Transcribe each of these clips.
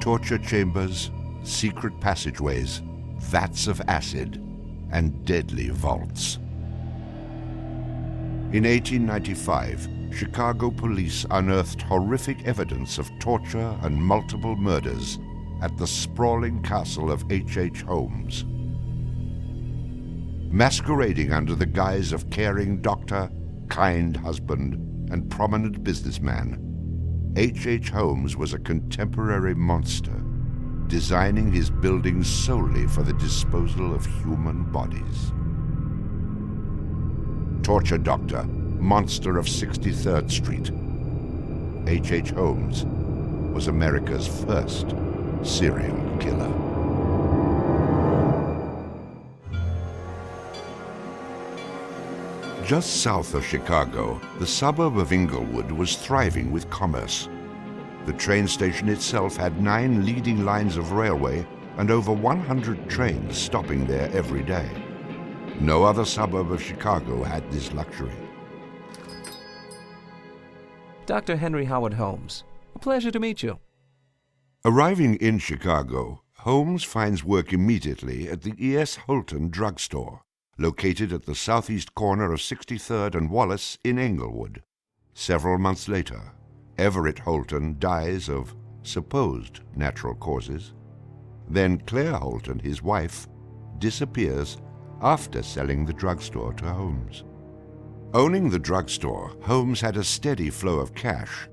torture chambers, secret passageways, vats of acid, and deadly vaults. In 1895, Chicago police unearthed horrific evidence of torture and multiple murders at the sprawling castle of H.H. Holmes. Masquerading under the guise of caring doctor, kind husband, and prominent businessman, H.H. Holmes was a contemporary monster, designing his buildings solely for the disposal of human bodies. Torture doctor, monster of 63rd Street, H.H. Holmes was America's first serial killer. Just south of Chicago, the suburb of Englewood was thriving with commerce. The train station itself had 9 leading lines of railway and over 100 trains stopping there every day. No other suburb of Chicago had this luxury. Dr. Henry Howard Holmes, a pleasure to meet you. Arriving in Chicago, Holmes finds work immediately at the E.S. Holton drugstore, located at the southeast corner of 63rd and Wallace in Englewood. Several months later, Everett Holton dies of supposed natural causes. Then Claire Holton, his wife, disappears after selling the drugstore to Holmes. Owning the drugstore, Holmes had a steady flow of cash.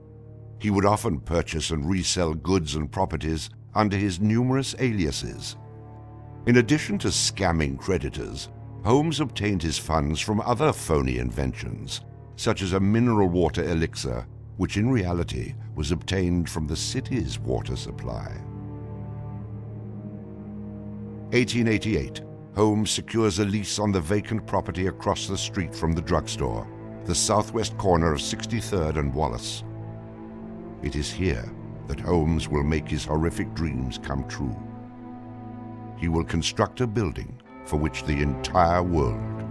He would often purchase and resell goods and properties under his numerous aliases. In addition to scamming creditors, Holmes obtained his funds from other phony inventions, such as a mineral water elixir, which in reality was obtained from the city's water supply. 1888, Holmes secures a lease on the vacant property across the street from the drugstore, the southwest corner of 63rd and Wallace. It is here that Holmes will make his horrific dreams come true. He will construct a building for which the entire world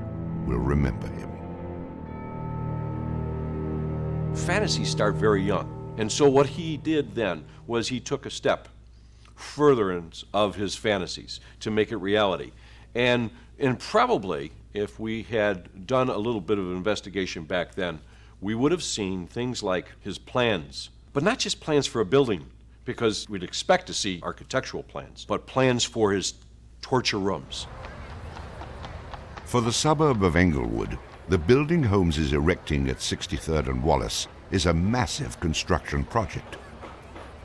will remember him. Fantasies start very young, and so what he did then was he took a step furtherance of his fantasies to make it reality. And probably, if we had done a little bit of investigation back then, we would have seen things like his plans, but not just plans for a building, because we'd expect to see architectural plans, but plans for his torture rooms. For the suburb of Englewood, the building Holmes is erecting at 63rd and Wallace is a massive construction project.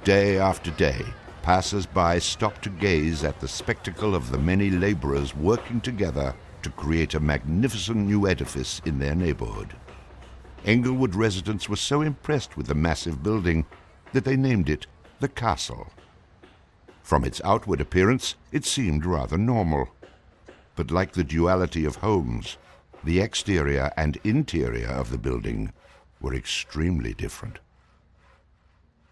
Day after day, passers-by stop to gaze at the spectacle of the many laborers working together to create a magnificent new edifice in their neighborhood. Englewood residents were so impressed with the massive building that they named it the Castle. From its outward appearance, it seemed rather normal. But like the duality of Holmes, the exterior and interior of the building were extremely different.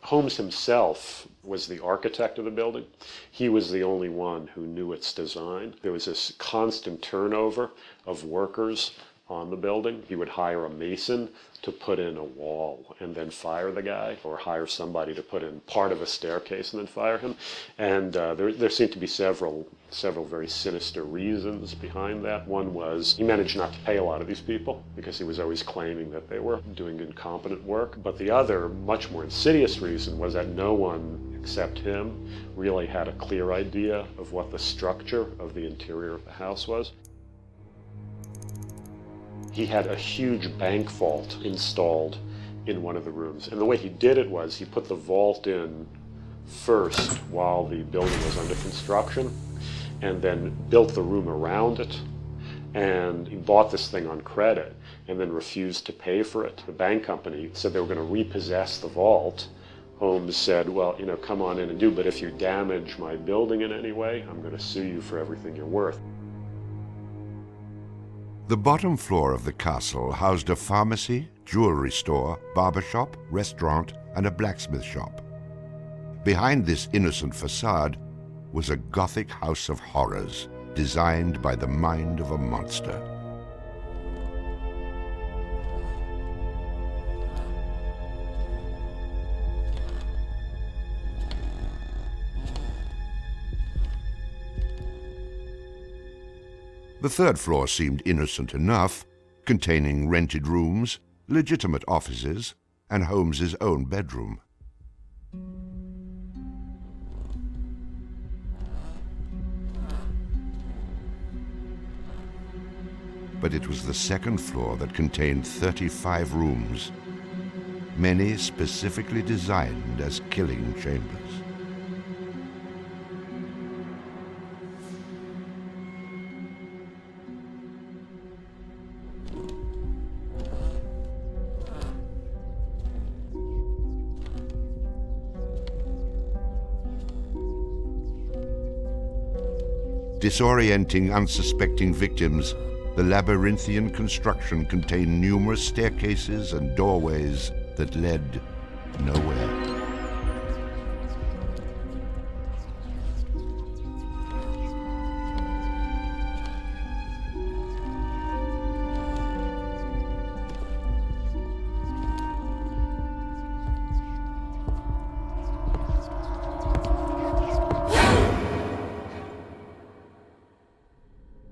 Holmes himself was the architect of the building. He was the only one who knew its design. There was this constant turnover of workers on the building. He would hire a mason to put in a wall and then fire the guy, or hire somebody to put in part of a staircase and then fire him. And there seemed to be several very sinister reasons behind that. One was he managed not to pay a lot of these people because he was always claiming that they were doing incompetent work. But the other, much more insidious reason was that no one except him really had a clear idea of what the structure of the interior of the house was. He had a huge bank vault installed in one of the rooms. And the way he did it was he put the vault in first while the building was under construction, and then built the room around it. And he bought this thing on credit and then refused to pay for it. The bank company said they were going to repossess the vault. Holmes said, well, come on in and do, but if you damage my building in any way, I'm going to sue you for everything you're worth. The bottom floor of the castle housed a pharmacy, jewelry store, barber shop, restaurant, and a blacksmith shop. Behind this innocent facade was a Gothic house of horrors designed by the mind of a monster. The third floor seemed innocent enough, containing rented rooms, legitimate offices, and Holmes's own bedroom. But it was the second floor that contained 35 rooms, many specifically designed as killing chambers. Disorienting unsuspecting victims, the labyrinthian construction contained numerous staircases and doorways that led nowhere.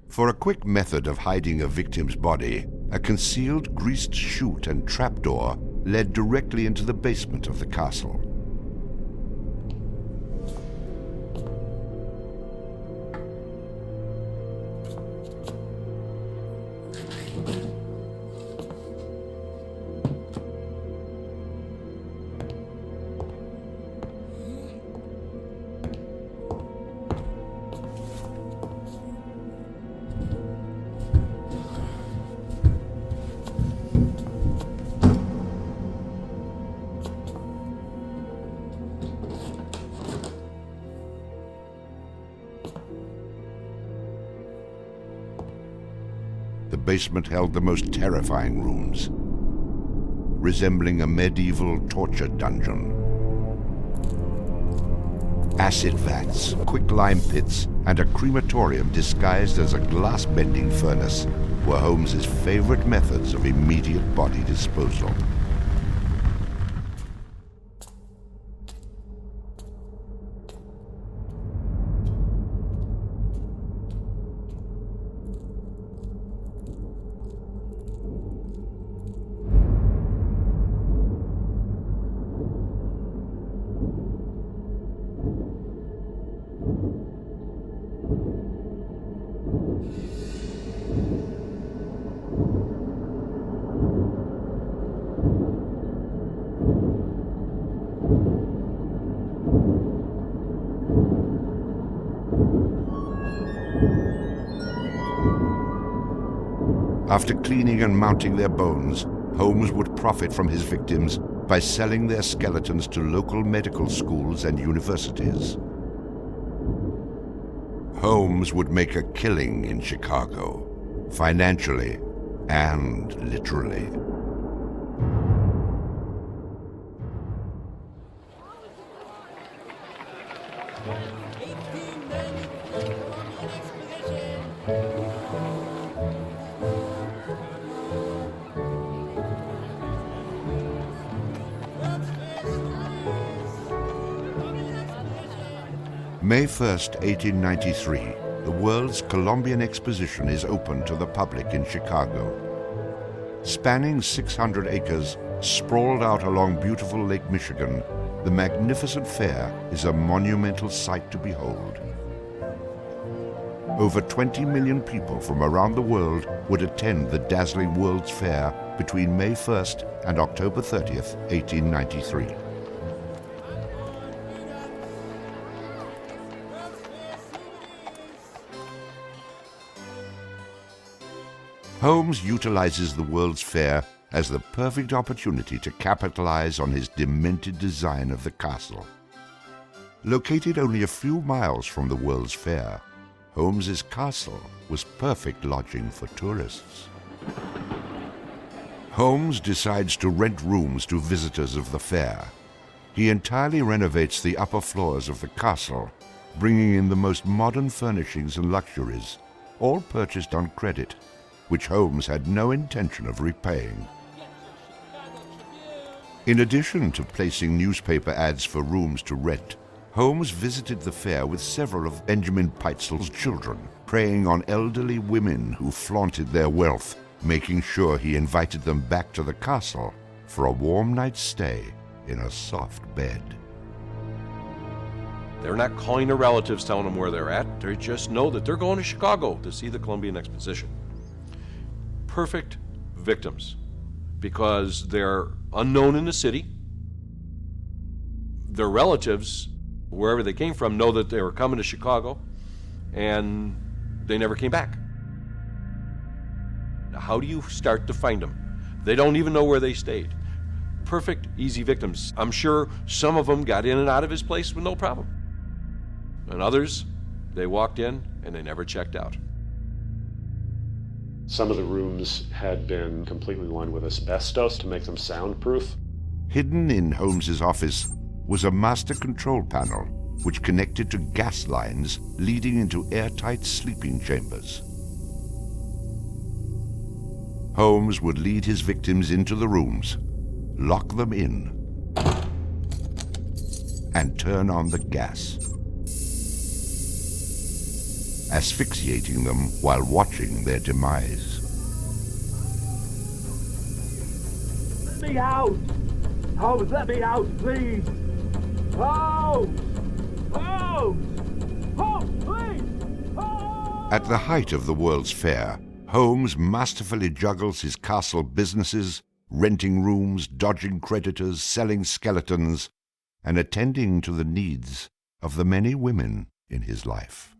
For a quick method of hiding a victim's body, a concealed greased chute and trapdoor led directly into the basement of the castle. The basement held the most terrifying rooms, resembling a medieval torture dungeon. Acid vats, quicklime pits, and a crematorium disguised as a glass-bending furnace were Holmes's favorite methods of immediate body disposal. After cleaning and mounting their bones, Holmes would profit from his victims by selling their skeletons to local medical schools and universities. Holmes would make a killing in Chicago, financially and literally. May 1st, 1893, the World's Columbian Exposition is open to the public in Chicago. Spanning 600 acres, sprawled out along beautiful Lake Michigan, the magnificent fair is a monumental sight to behold. Over 20 million people from around the world would attend the dazzling World's Fair between May 1st and October 30th, 1893. Holmes utilizes the World's Fair as the perfect opportunity to capitalize on his demented design of the castle. Located only a few miles from the World's Fair, Holmes's castle was perfect lodging for tourists. Holmes decides to rent rooms to visitors of the fair. He entirely renovates the upper floors of the castle, bringing in the most modern furnishings and luxuries, all purchased on credit, which Holmes had no intention of repaying. In addition to placing newspaper ads for rooms to rent, Holmes visited the fair with several of Benjamin Peitzel's children, preying on elderly women who flaunted their wealth, making sure he invited them back to the castle for a warm night's stay in a soft bed. They're not calling their relatives, telling them where they're at. They just know that they're going to Chicago to see the Columbian Exposition. Perfect victims, because they're unknown in the city. Their relatives, wherever they came from, know that they were coming to Chicago, and they never came back. Now, how do you start to find them? They don't even know where they stayed. Perfect, easy victims. I'm sure some of them got in and out of his place with no problem. And others, they walked in and they never checked out. Some of the rooms had been completely lined with asbestos to make them soundproof. Hidden in Holmes's office was a master control panel which connected to gas lines leading into airtight sleeping chambers. Holmes would lead his victims into the rooms, lock them in, and turn on the gas, asphyxiating them while watching their demise. Let me out! Holmes, let me out, please! Holmes! Holmes! Holmes, please! Holmes! At the height of the World's Fair, Holmes masterfully juggles his castle businesses, renting rooms, dodging creditors, selling skeletons, and attending to the needs of the many women in his life.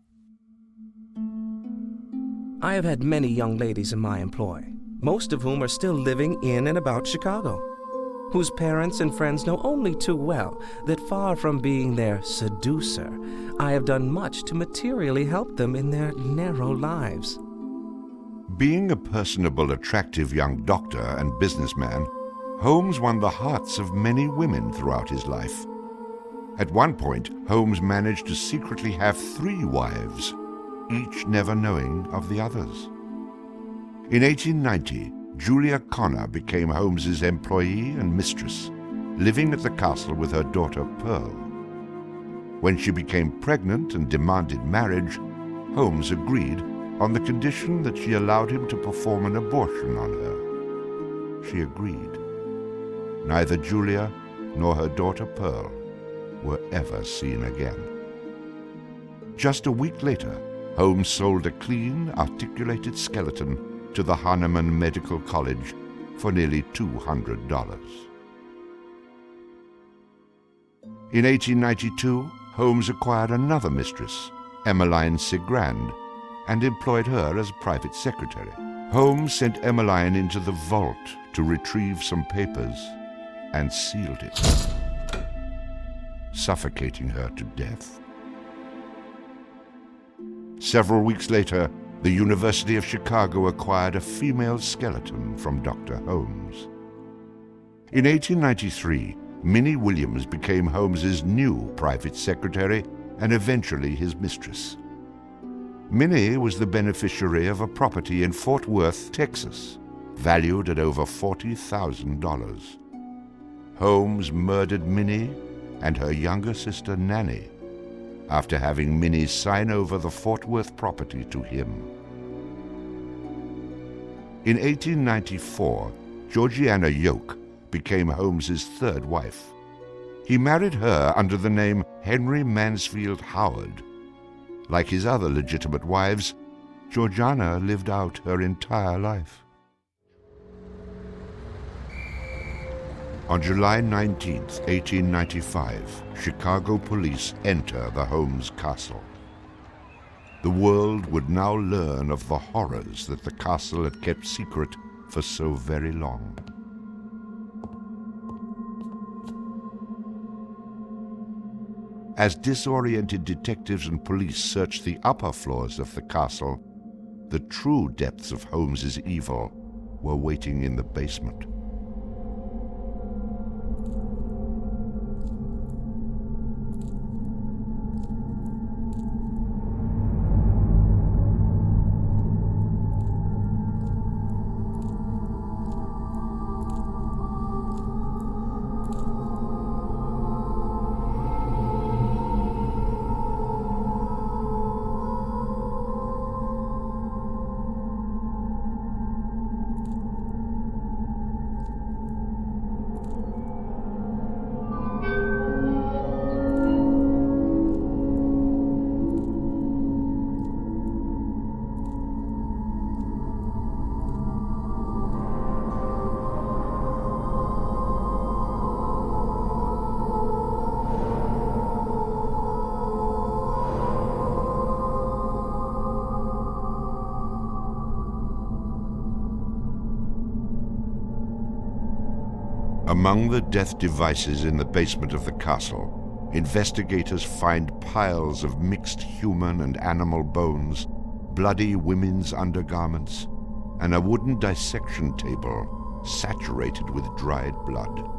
I have had many young ladies in my employ, most of whom are still living in and about Chicago, whose parents and friends know only too well that far from being their seducer, I have done much to materially help them in their narrow lives. Being a personable, attractive young doctor and businessman, Holmes won the hearts of many women throughout his life. At one point, Holmes managed to secretly have 3 wives, each never knowing of the others. In 1890, Julia Connor became Holmes's employee and mistress, living at the castle with her daughter Pearl. When she became pregnant and demanded marriage, Holmes agreed on the condition that she allowed him to perform an abortion on her. She agreed. Neither Julia nor her daughter Pearl were ever seen again. Just a week later, Holmes sold a clean, articulated skeleton to the Hahnemann Medical College for nearly $200. In 1892, Holmes acquired another mistress, Emmeline Sigrand, and employed her as private secretary. Holmes sent Emmeline into the vault to retrieve some papers and sealed it, suffocating her to death. Several weeks later, the University of Chicago acquired a female skeleton from Dr. Holmes. In 1893, Minnie Williams became Holmes's new private secretary and eventually his mistress. Minnie was the beneficiary of a property in Fort Worth, Texas, valued at over $40,000. Holmes murdered Minnie and her younger sister Nanny after having Minnie sign over the Fort Worth property to him. In 1894, Georgiana Yoke became Holmes's 3rd wife. He married her under the name Henry Mansfield Howard. Like his other legitimate wives, Georgiana lived out her entire life. On July 19, 1895, Chicago police enter the Holmes castle. The world would now learn of the horrors that the castle had kept secret for so very long. As disoriented detectives and police searched the upper floors of the castle, the true depths of Holmes's evil were waiting in the basement. Among the death devices in the basement of the castle, investigators find piles of mixed human and animal bones, bloody women's undergarments, and a wooden dissection table saturated with dried blood.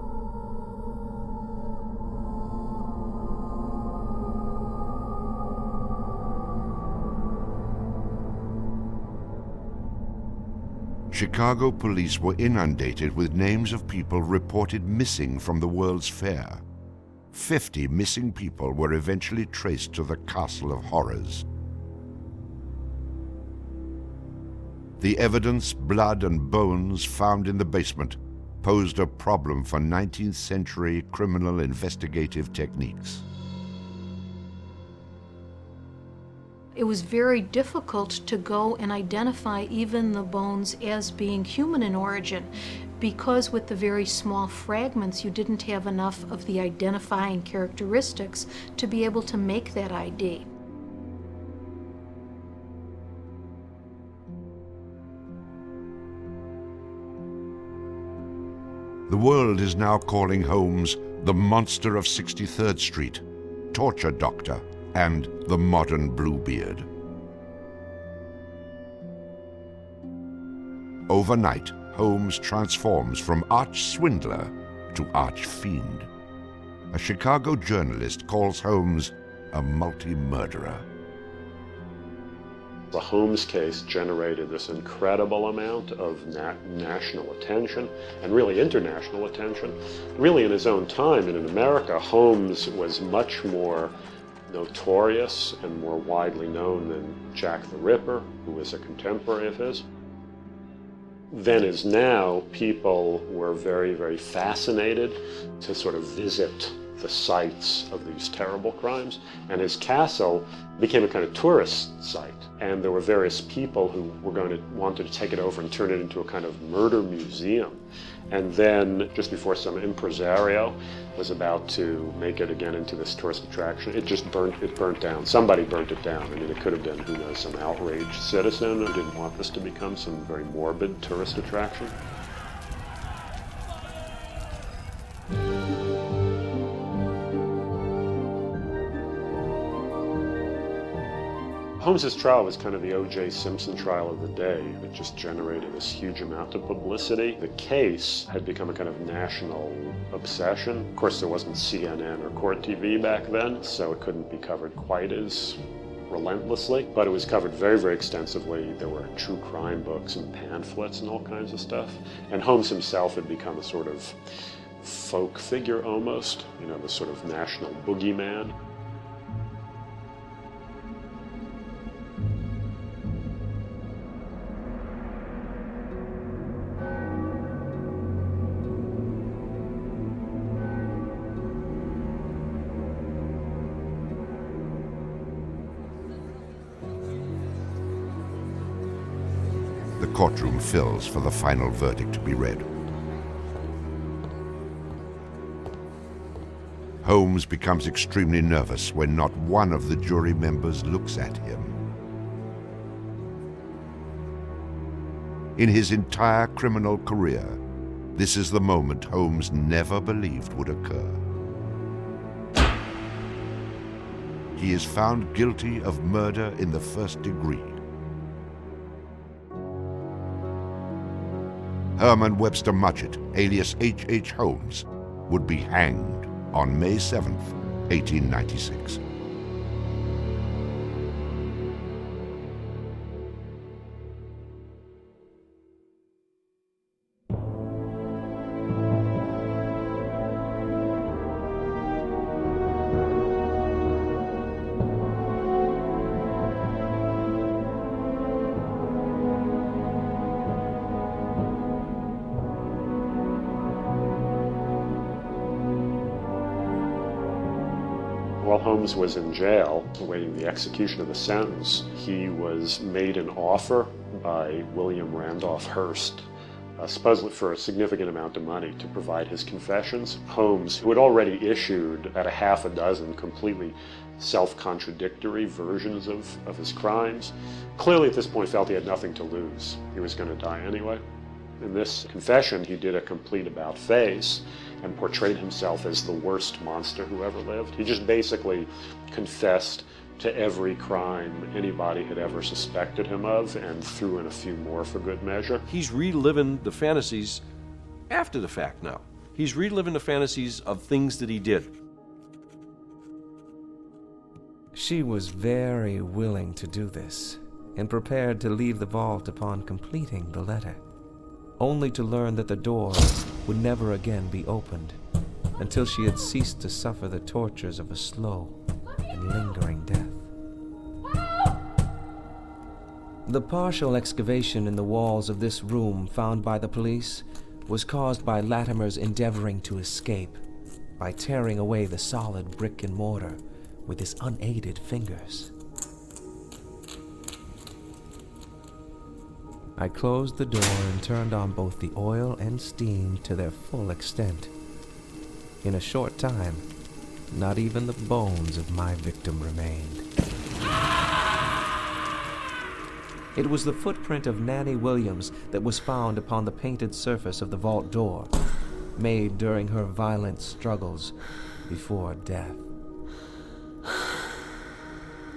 Chicago police were inundated with names of people reported missing from the World's Fair. 50 missing people were eventually traced to the Castle of Horrors. The evidence, blood and bones found in the basement posed a problem for 19th century criminal investigative techniques. It was very difficult to go and identify even the bones as being human in origin, because with the very small fragments you didn't have enough of the identifying characteristics to be able to make that ID. The world is now calling Holmes the monster of 63rd Street, torture doctor, and the modern Bluebeard. Overnight, Holmes transforms from arch-swindler to arch-fiend. A Chicago journalist calls Holmes a multi-murderer. The Holmes case generated this incredible amount of national attention and really international attention. Really in his own time and in America, Holmes was much more notorious and more widely known than Jack the Ripper, who was a contemporary of his. Then as now, people were very, very fascinated to sort of visit the sites of these terrible crimes. And his castle became a kind of tourist site. And there were various people who were wanted to take it over and turn it into a kind of murder museum. And then just before some impresario was about to make it again into this tourist attraction, it burnt down. Somebody burnt it down. I mean, it could have been, who knows, some outraged citizen who didn't want this to become some very morbid tourist attraction. Holmes's trial was kind of the O.J. Simpson trial of the day. It just generated this huge amount of publicity. The case had become a kind of national obsession. Of course, there wasn't CNN or Court TV back then, so it couldn't be covered quite as relentlessly, but it was covered very, very extensively. There were true crime books and pamphlets and all kinds of stuff. And Holmes himself had become a sort of folk figure almost, you know, the sort of national boogeyman. The courtroom fills for the final verdict to be read. Holmes becomes extremely nervous when not one of the jury members looks at him. In his entire criminal career, this is the moment Holmes never believed would occur. He is found guilty of murder in the first degree. Herman Webster Mudgett, alias H.H. Holmes, would be hanged on May 7th, 1896. While Holmes was in jail, awaiting the execution of the sentence, he was made an offer by William Randolph Hearst, supposedly for a significant amount of money, to provide his confessions. Holmes, who had already issued about a half a dozen completely self-contradictory versions of his crimes, clearly at this point felt he had nothing to lose. He was going to die anyway. In this confession, he did a complete about-face and portrayed himself as the worst monster who ever lived. He just basically confessed to every crime anybody had ever suspected him of and threw in a few more for good measure. He's reliving the fantasies after the fact now. He's reliving the fantasies of things that he did. She was very willing to do this, and prepared to leave the vault upon completing the letter, only to learn that the door would never again be opened until she had ceased to suffer the tortures of a slow and lingering death. The partial excavation in the walls of this room found by the police was caused by Latimer's endeavoring to escape by tearing away the solid brick and mortar with his unaided fingers. I closed the door and turned on both the oil and steam to their full extent. In a short time, not even the bones of my victim remained. It was the footprint of Nanny Williams that was found upon the painted surface of the vault door, made during her violent struggles before death.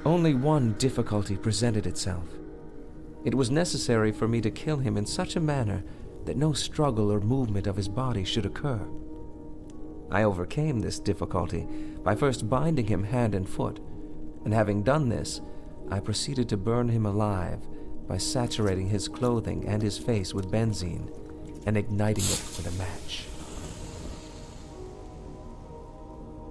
Only one difficulty presented itself. It was necessary for me to kill him in such a manner that no struggle or movement of his body should occur. I overcame this difficulty by first binding him hand and foot, and having done this, I proceeded to burn him alive by saturating his clothing and his face with benzene and igniting it with a match.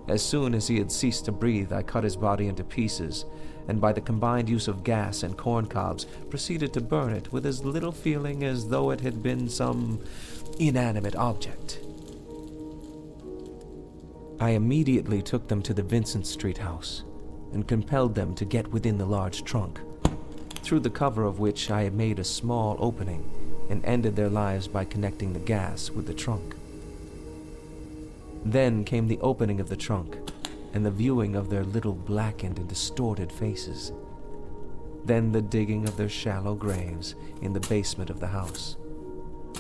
As soon as he had ceased to breathe, I cut his body into pieces, and by the combined use of gas and corn cobs, proceeded to burn it with as little feeling as though it had been some inanimate object. I immediately took them to the Vincent Street house and compelled them to get within the large trunk, through the cover of which I had made a small opening and ended their lives by connecting the gas with the trunk. Then came the opening of the trunk and the viewing of their little blackened and distorted faces. Then the digging of their shallow graves in the basement of the house,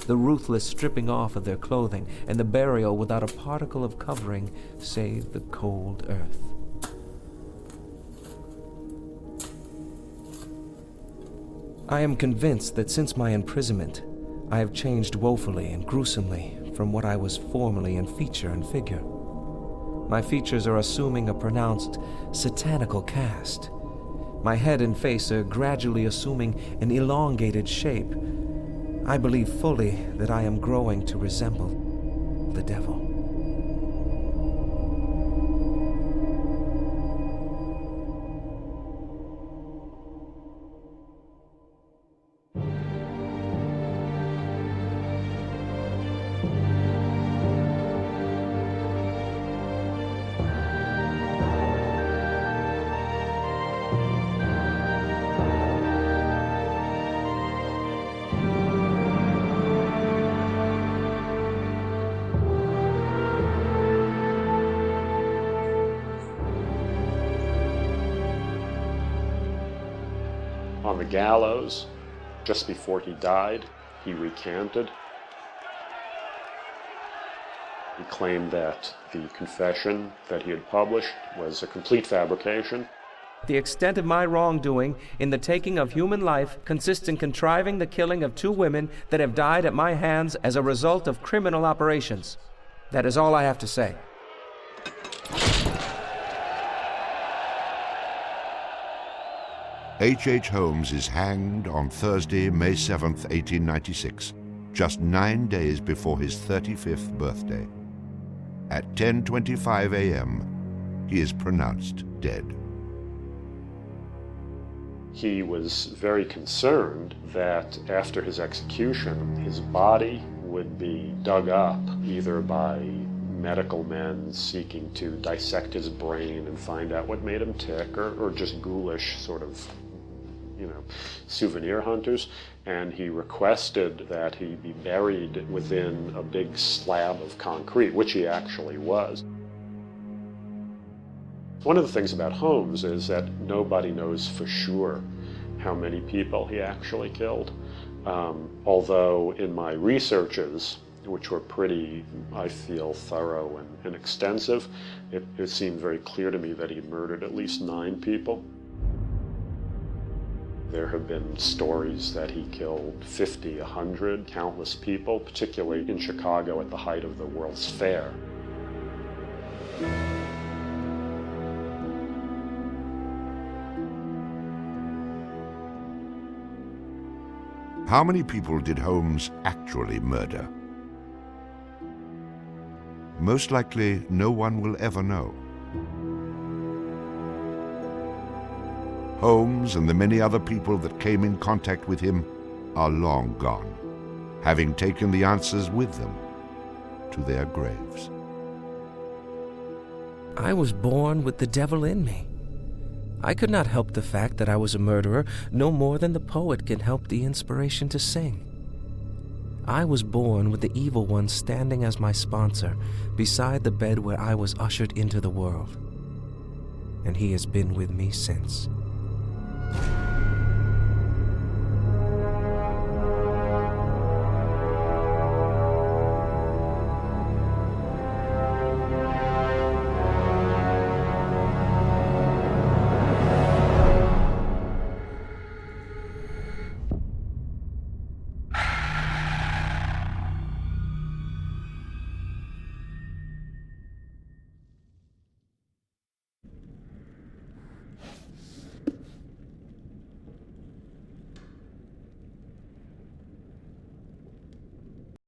the ruthless stripping off of their clothing, and the burial without a particle of covering save the cold earth. I am convinced that since my imprisonment, I have changed woefully and gruesomely from what I was formerly in feature and figure. My features are assuming a pronounced satanical cast. My head and face are gradually assuming an elongated shape. I believe fully that I am growing to resemble the devil. On the gallows, just before he died, he recanted. He claimed that the confession that he had published was a complete fabrication. The extent of my wrongdoing in the taking of human life consists in contriving the killing of 2 women that have died at my hands as a result of criminal operations. That is all I have to say. H.H. Holmes is hanged on Thursday, May 7th, 1896, just 9 days before his 35th birthday. At 10:25 a.m., he is pronounced dead. He was very concerned that after his execution, his body would be dug up either by medical men seeking to dissect his brain and find out what made him tick, or just ghoulish sort of, souvenir hunters. And he requested that he be buried within a big slab of concrete, which he actually was. One of the things about Holmes is that nobody knows for sure how many people he actually killed. Although in my researches, which were pretty, I feel, thorough and extensive, it seemed very clear to me that he murdered at least 9 people. There have been stories that he killed 50, 100, countless people, particularly in Chicago at the height of the World's Fair. How many people did Holmes actually murder? Most likely, no one will ever know. Holmes and the many other people that came in contact with him are long gone, having taken the answers with them to their graves. I was born with the devil in me. I could not help the fact that I was a murderer no more than the poet can help the inspiration to sing. I was born with the evil one standing as my sponsor beside the bed where I was ushered into the world, and he has been with me since.